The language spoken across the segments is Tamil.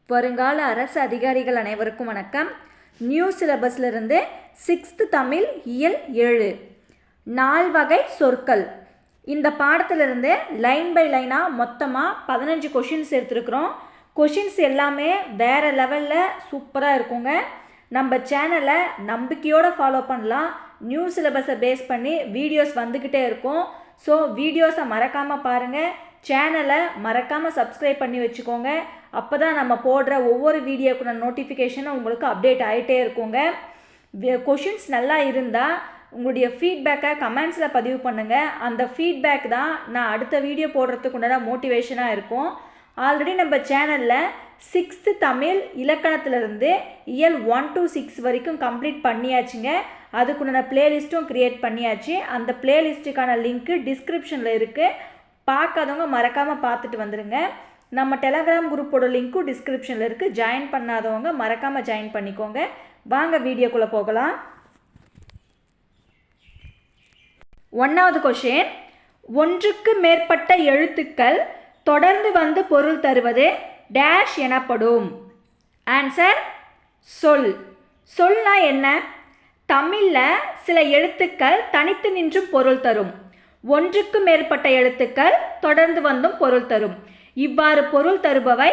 வருங்கால அரசு அதிகாரிகள் அனைவருக்கும் வணக்கம். நியூ சிலபஸ்லேருந்து 6th தமிழ் இயல் 7 நால்வகை சொற்கள். இந்த பாடத்திலிருந்து லைன் பை லைனாக மொத்தமாக 15 கொஷின்ஸ் எடுத்துருக்குறோம். கொஷின்ஸ் எல்லாமே வேறு லெவலில் சூப்பராக இருக்குங்க. நம்ம சேனலை நம்பிக்கையோடு ஃபாலோ பண்ணலாம். நியூ சிலபஸை பேஸ் பண்ணி வீடியோஸ் வந்துக்கிட்டே இருக்கும். ஸோ வீடியோஸை மறக்காமல் பாருங்கள். சேனலை மறக்காமல் சப்ஸ்கிரைப் பண்ணி வச்சுக்கோங்க. அப்போ தான் நம்ம போடுற ஒவ்வொரு வீடியோக்குள்ள நோட்டிஃபிகேஷனும் உங்களுக்கு அப்டேட் ஆகிட்டே இருக்குங்க. கொஷின்ஸ் நல்லா இருந்தால் உங்களுடைய ஃபீட்பேக்கை கமெண்ட்ஸில் பதிவு பண்ணுங்கள். அந்த ஃபீட்பேக் தான் நான் அடுத்த வீடியோ போடுறதுக்கு உண்டான மோட்டிவேஷனாக இருக்கும். ஆல்ரெடி நம்ம சேனலில் 6th தமிழ் இலக்கணத்திலிருந்து இயல் 1 to 6 வரைக்கும் கம்ப்ளீட் பண்ணியாச்சுங்க. அதுக்குண்டான பிளேலிஸ்ட்டும் க்ரியேட் பண்ணியாச்சு. அந்த பிளேலிஸ்ட்டுக்கான லிங்க்கு டிஸ்கிரிப்ஷனில் இருக்குது. பார்க்காதவங்க மறக்காமல் பார்த்துட்டு வந்துடுங்க. நம்ம டெலகிராம் குரூப்போட லிங்க்கும் டிஸ்கிரிப்ஷனில் இருக்குது. ஜாயின் பண்ணாதவங்க மறக்காமல் ஜாயின் பண்ணிக்கோங்க. வாங்க வீடியோக்குள்ளே போகலாம். 1வது கொஷின், ஒன்றுக்கு மேற்பட்ட எழுத்துக்கள் தொடர்ந்து வந்து பொருள் தருவது டேஷ் எனப்படும். ஆன்சர் சொல். சொல்னா என்ன? தமிழில் சில எழுத்துக்கள் தனித்து நின்றும் பொருள் தரும். ஒன்றுக்கு மேற்பட்ட எழுத்துக்கள் தொடர்ந்து வந்தும் பொருள் தரும். இவ்வாறு பொருள் தருபவை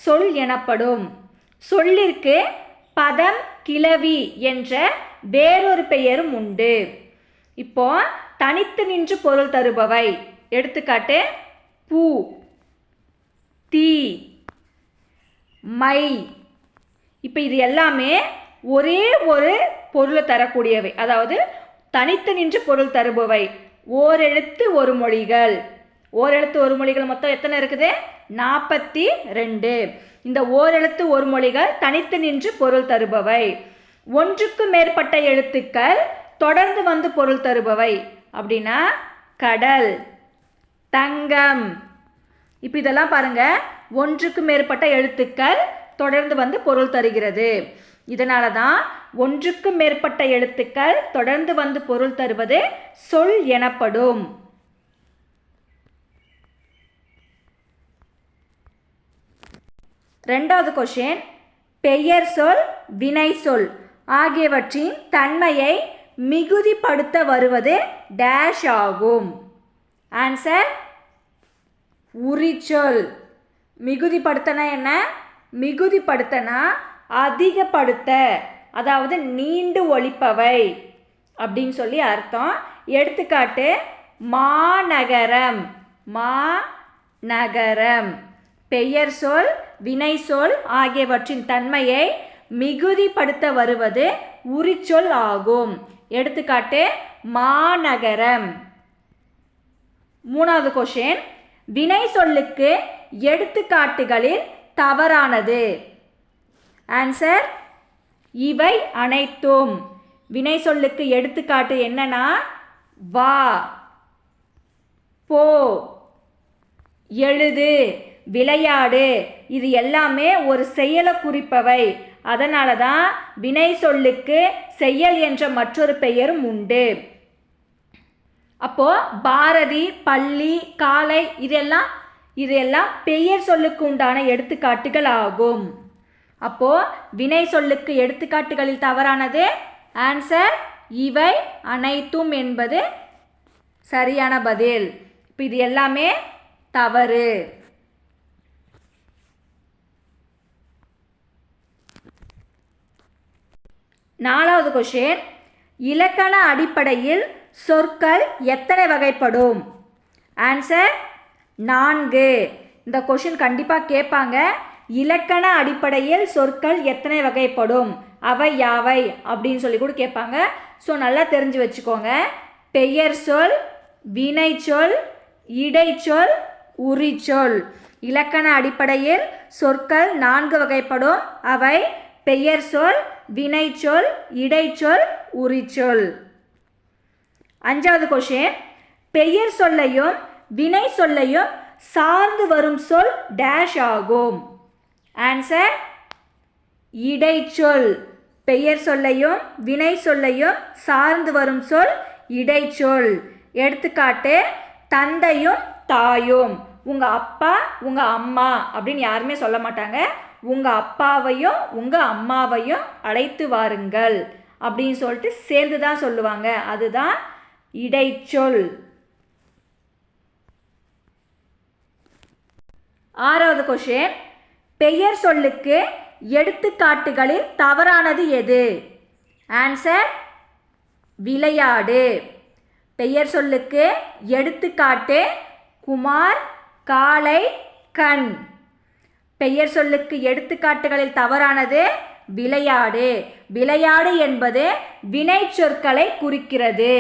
சொல் எனப்படும். சொல்லிற்கு பதம், கிளவி என்ற வேறொரு பெயரும் உண்டு. இப்போ தனித்து நின்று பொருள் தருபவை, எடுத்துக்காட்டு பூ, தீ, மை. இப்போ இது எல்லாமே ஒரே ஒரு பொருளை தரக்கூடியவை, அதாவது தனித்து நின்று பொருள் தருபவை. ஓரெழுத்து ஒரு மொழிகள். ஓரெழுத்து ஒரு மொழிகள் மொத்தம் எத்தனை இருக்குது? 42. இந்த ஓரெழுத்து ஒரு மொழிகள் தனித்து நின்று பொருள் தருபவை. ஒன்றுக்கு மேற்பட்ட எழுத்துக்கள் தொடர்ந்து வந்து பொருள் தருபவை அப்படின்னா கடல், தங்கம். இப்போ இதெல்லாம் பாருங்க, ஒன்றுக்கு மேற்பட்ட எழுத்துக்கள் தொடர்ந்து வந்து பொருள் தருகிறது. இதனால தான் ஒன்றுக்கு மேற்பட்ட எழுத்துக்கள் தொடர்ந்து வந்து பொருள் தருவது சொல் எனப்படும். ரெண்டாவது கொஷின், பெயர் சொல், வினை சொல் ஆகியவற்றின் தன்மையை மிகுதிப்படுத்த வருவது டேஷ் ஆகும். ஆன்சர் உரிச்சொல். மிகுதிப்படுத்தனா என்ன? மிகுதிப்படுத்தனா அதிகப்படுத்த, அதாவது நீண்டு ஒலிப்பவை அப்படின்னு சொல்லி அர்த்தம். எடுத்துக்காட்டு மாநகரம், மாநகரம். பெயர் சொல், வினை சொல் ஆகியவற்றின் தன்மையை மிகுதிப்படுத்த வருவது உரிச்சொல் ஆகும். எடுத்துக்காட்டு மாநகரம். 3வது கொஷின், வினை சொல்லுக்கு எடுத்துக்காட்டுகளில் தவறானது. ஆன்சர் இவை அனைத்தும். வினை சொல்லுக்கு எடுத்துக்காட்டு என்னன்னா வா, போ, எழுது, விளையாடு. இது எல்லாமே ஒரு செயலை குறிப்பவை. அதனால தான் வினை சொல்லுக்கு செயல் என்ற மற்றொரு பெயரும் உண்டு. அப்போ பாரதி, பள்ளி, காலை இதெல்லாம் பெயர் சொல்லுக்கு உண்டான எடுத்துக்காட்டுகள் ஆகும். அப்போ வினை சொல்லுக்கு எடுத்துக்காட்டுகளில் தவறானது ஆன்சர் இவை அனைத்தும் என்பது சரியான பதில். இப்போ இது எல்லாமே தவறு. 4வது கொஷின், இலக்கண அடிப்படையில் சொற்கள் எத்தனை வகைப்படும்? ஆன்சர் 4. இந்த கொஷின் கண்டிப்பாக கேட்பாங்க. இலக்கண அடிப்படையில் சொற்கள் எத்தனை வகைப்படும், அவை யாவை அப்படின்னு சொல்லி கூட கேட்பாங்க. ஸோ நல்லா தெரிஞ்சு வச்சுக்கோங்க. பெயர் சொல், வினை சொல், இடைச்சொல், உரிச்சொல். இலக்கண அடிப்படையில் சொற்கள் 4 வகைப்படும். அவை பெயர் சொல், வினைச்சொல், இடைச்சொல், உரிச்சொல். 5வது கொஷின், பெயர் சொல்லையும் வினை சொல்லையும் சார்ந்து வரும் சொல் டேஷ் ஆகும். ஆன்சர் இடைச்சொல். பெயர் சொல்லையும் வினை சொல்லையும் சார்ந்து வரும் சொல் இடைச்சொல். எடுத்துக்காட்டு தந்தையும் தாயும். உங்கள் அப்பா, உங்கள் அம்மா அப்படின்னு யாருமே சொல்ல மாட்டாங்க. உங்கள் அப்பாவையும் உங்கள் அம்மாவையும் அழைத்து வாருங்கள் அப்படின்னு சொல்லிட்டு சேர்ந்து தான் சொல்லுவாங்க. அதுதான் இடைச்சொல். 6வது கொஷின், பெயர் சொல்லுக்கு எடுத்துக்காட்டுகளில் தவறானது எது? ஆன்சர் விளையாடு. பெயர் சொல்லுக்கு எடுத்துக்காட்டு குமார், காளை, கண். பெயர் சொல்லுக்கு எடுத்துக்காட்டுகளில் தவறானது விளையாடு. விளையாடு என்பது வினை சொற்களை குறிக்கிறது.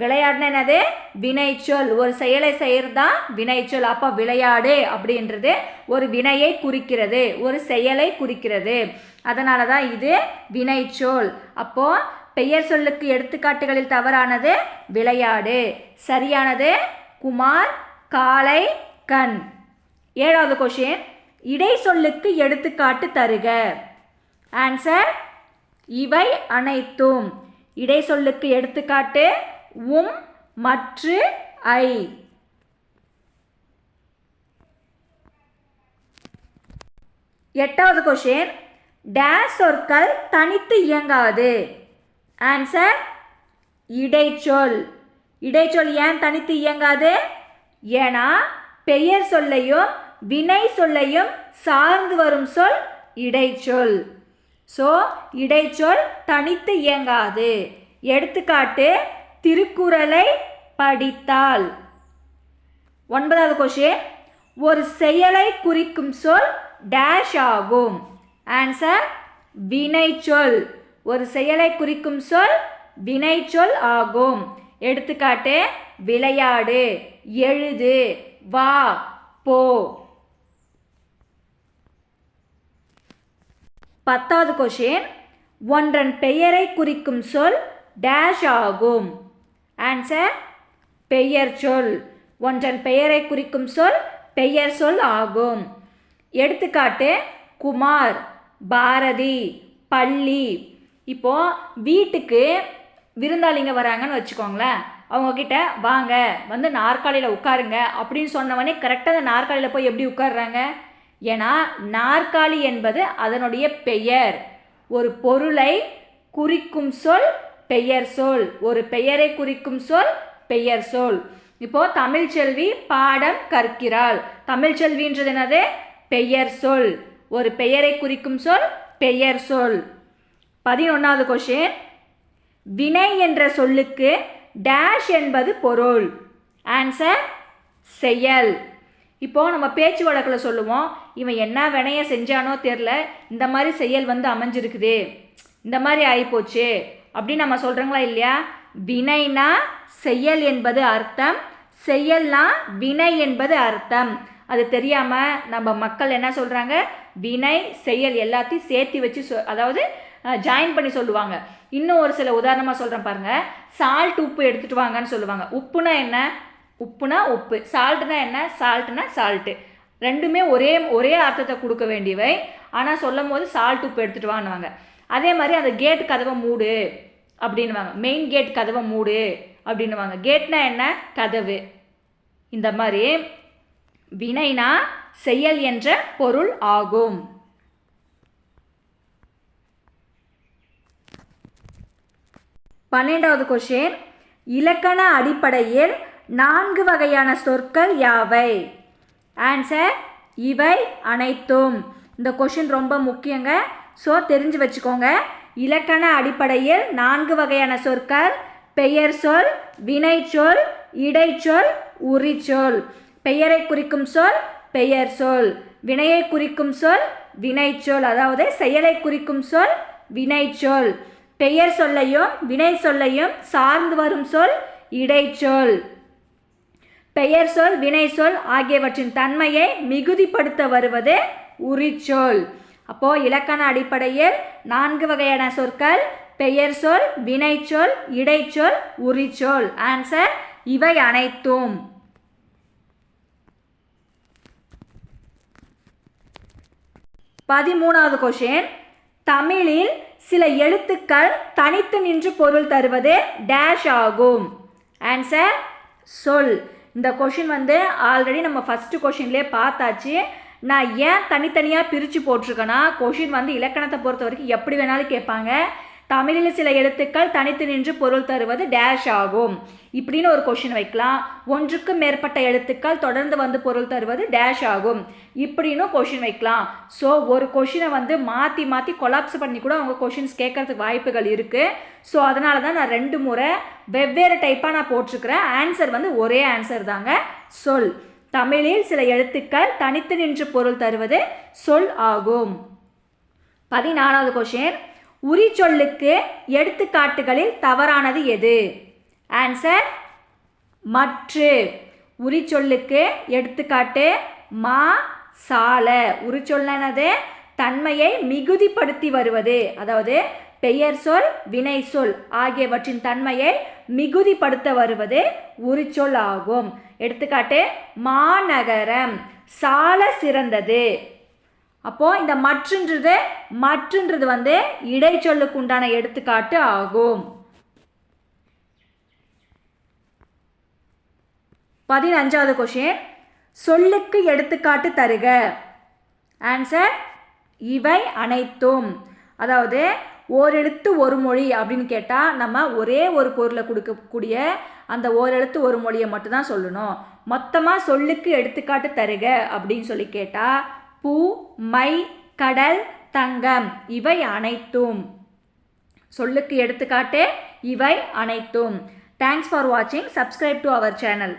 விளையாடுனா என்னது? வினைச்சொல். ஒரு செயலை செய்யறதுதான் வினைச்சொல். அப்போ விளையாடு அப்படின்றது ஒரு வினையை குறிக்கிறது, ஒரு செயலை குறிக்கிறது. அதனால தான் இது வினைச்சொல். அப்போ பெயர் சொல்லுக்கு எடுத்துக்காட்டுகளில் தவறானது விளையாடு. சரியானது குமார், காளை, கண். 7வது கொஷின், இடை சொல்லுக்கு எடுத்துக்காட்டு தருக. ஆன்சர் இவை அனைத்தும். இடை சொல்லுக்கு எடுத்துக்காட்டு மற்று, ஐ. 8வது கொஷின், டேஸ் சொற்கள் தனித்து இயங்காது. ஆன்சர் இடைச்சொல். இடைச்சொல் ஏன் தனித்து இயங்காது? ஏன்னா பெயர் சொல்லையும் வினை சொல்லையும் சார்ந்து வரும் சொல் இடைச்சொல். ஸோ இடைச்சொல் தனித்து இயங்காது. எடுத்துக்காட்டு திருக்குறளை படித்தால். 9வது கொஷின், ஒரு செயலை குறிக்கும் சொல் டேஷ் ஆகும். ஆன்சர் வினைச்சொல். ஒரு செயலை குறிக்கும் சொல் வினைச்சொல் ஆகும். எடுத்துக்காட்டு விளையாடு, எழுது, வா, போ. 10வது கொஷின், ஒன்றன் பெயரை குறிக்கும் சொல் டேஷ் ஆகும். ஆன்சர் பெயர் சொல். ஒன்றன் பெயரை குறிக்கும் சொல் பெயர் சொல் ஆகும். எடுத்துக்காட்டு குமார், பாரதி, பள்ளி. இப்போ வீட்டுக்கு விருந்தாளிங்க வராங்கன்னு வச்சுக்கோங்களேன். அவங்கக்கிட்ட வாங்க வந்து நாற்காலியில் உட்காருங்க அப்படின்னு சொன்னவொடனே கரெக்டாக அந்த நாற்காலியில் போய் எப்படி உட்கார்றாங்க? ஏன்னா நாற்காலி என்பது அதனுடைய பெயர். ஒரு பொருளை குறிக்கும் சொல் பெயர் சொல். ஒரு பெயரை குறிக்கும் சொல் பெயர் சொல். இப்போ தமிழ்ச்செல்வி பாடம் கற்கிறாள். தமிழ்ச்செல்வின்றது என்னது? பெயர் சொல். ஒரு பெயரை குறிக்கும் சொல் பெயர் சொல். 11வது கொஷின், வினை என்ற சொல்லுக்கு டேஷ் என்பது பொருள். ஆன்சர் செயல். இப்போ நம்ம பேச்சு வழக்கில் சொல்லுவோம், இவன் என்ன வினையை செஞ்சானோ தெரில, இந்த மாதிரி செயல் வந்து அமைஞ்சிருக்குது, இந்த மாதிரி ஆகிப்போச்சு அப்படின்னு நம்ம சொல்கிறோங்களா இல்லையா? வினைனா செயல் என்பது அர்த்தம், செயல்னா வினை என்பது அர்த்தம். அது தெரியாமல் நம்ம மக்கள் என்ன சொல்கிறாங்க? வினை செயல் எல்லாத்தையும் சேர்த்து வச்சு அதாவது ஜாயின் பண்ணி சொல்லுவாங்க. இன்னும் ஒரு சில உதாரணமாக சொல்கிறேன் பாருங்கள். சால்ட் உப்பு எடுத்துகிட்டு வாங்கன்னு சொல்லுவாங்க. உப்புனா என்ன? உப்புனா உப்பு. சால்ட்னா என்ன? சால்ட்னா சால்ட்டு. ரெண்டுமே ஒரே அர்த்தத்தை கொடுக்க வேண்டியவை. ஆனால் சொல்லும் போது சால்ட் உப்பு எடுத்துகிட்டு வாங்குவாங்க. அதே மாதிரி அந்த கேட் கதவை மூடு அப்படின்வாங்க. மெயின் கேட் கதவை மூடு அப்படின்வாங்க. கேட்னா என்ன? கதவு. இந்த மாதிரி வினைனா செயல் என்ற பொருள் ஆகும். 12வது கொஷின், இலக்கண அடிப்படையில் 4 வகையான சொற்கள் யாவை? ஆன்சர் இவை அனைத்தும். இந்த கொஷின் ரொம்ப முக்கியங்க. ஸோ தெரிஞ்சு வச்சுக்கோங்க. இலக்கண அடிப்படையில் 4 வகையான சொற்கள் பெயர் சொல், வினைச்சொல், இடைச்சொல், உரிச்சொல். பெயரை குறிக்கும் சொல் பெயர் சொல், வினையை குறிக்கும் சொல் வினைச்சொல், அதாவது செயலை குறிக்கும் சொல் வினைச்சொல். பெயர் சொல்லையும் வினை சொல்லையும் சார்ந்து வரும் சொல் இடைச்சொல். பெயர் சொல், வினை சொல் ஆகியவற்றின் தன்மையை மிகுதிப்படுத்த வருவது உரிச்சொல். அப்போ இலக்கண அடிப்படையில் 4 வகையான சொற்கள் பெயர் சொல், வினைச்சொல், இடைச்சொல், உரிச்சொல். ஆன்சர் இவை அனைத்தும். 13வது கொஷின், தமிழில் சில எழுத்துக்கள் தனித்து நின்று பொருள் தருவது டேஷ் ஆகும். ஆன்சர் சொல். இந்த கொஷின் வந்து ஆல்ரெடி நம்ம ஃபஸ்ட்டு கொஷின்லேயே பார்த்தாச்சு. நான் ஏன் தனித்தனியாக பிரித்து போட்டிருக்கேன்னா கொஷின் வந்து இலக்கணத்தை பொறுத்த வரைக்கும் எப்படி வேணாலும் கேட்பாங்க. தமிழில் சில எழுத்துக்கள் தனித்து நின்று பொருள் தருவது டேஷ் ஆகும் இப்படின்னு ஒரு கொஷின் வைக்கலாம். ஒன்றுக்கு மேற்பட்ட எழுத்துக்கள் தொடர்ந்து வந்து பொருள் தருவது டேஷ் ஆகும் இப்படின்னு கொஷின் வைக்கலாம். ஸோ ஒரு கொஷினை வந்து மாற்றி மாற்றி கொலாப்ஸ் பண்ணி கூட அவங்க கொஷின்ஸ் கேட்கறதுக்கு வாய்ப்புகள் இருக்குது. ஸோ அதனால தான் நான் 2 முறை வெவ்வேறு டைப்பாக நான் போட்டிருக்கிறேன். ஆன்சர் வந்து ஒரே ஆன்சர் தாங்க. சொல். தமிழில் சில எழுத்துக்கள் தனித்து நின்று பொருள் தருவது சொல் ஆகும். 14வது கொஷின். உரிச்சொல்லுக்கு எடுத்துக்காட்டுகளில் தவறானது எது? ஆன்சர் மற்று. உரிச்சொல்லுக்கு எடுத்துக்காட்டு மா சால. உரிச்சொல்லானது தன்மையை மிகுதிப்படுத்தி வருவது, அதாவது பெயர் சொல் வினை சொல் ஆகியவற்றின் தன்மையை மிகுதிப்படுத்த வருவது உரிச்சொல் ஆகும். எடுத்துக்காட்டு மாநகரம் சால சிறந்தது. அப்போ இந்த மற்றுன்றது வந்து இடைச்சொல்லுக்கு உண்டான எடுத்துக்காட்டு ஆகும். 15வது கொஷின். சொல்லுக்கு எடுத்துக்காட்டு தருக. ஆன்சர் இவை அனைத்தும். அதாவது ஓரெழுத்து ஒரு மொழி அப்படின்னு கேட்டால் நம்ம ஒரே ஒரு பொருளை கொடுக்கக்கூடிய அந்த ஓரெழுத்து ஒரு மொழியை மட்டும்தான் சொல்லணும். மொத்தமாக சொல்லுக்கு எடுத்துக்காட்டு தருக அப்படின்னு சொல்லி கேட்டால் பூ மை கடல் தங்கம் இவை அனைத்தும். சொல்லுக்கு எடுத்துக்காட்டு இவை அனைத்தும். தேங்க்ஸ் ஃபார் வாட்சிங். Subscribe to our channel.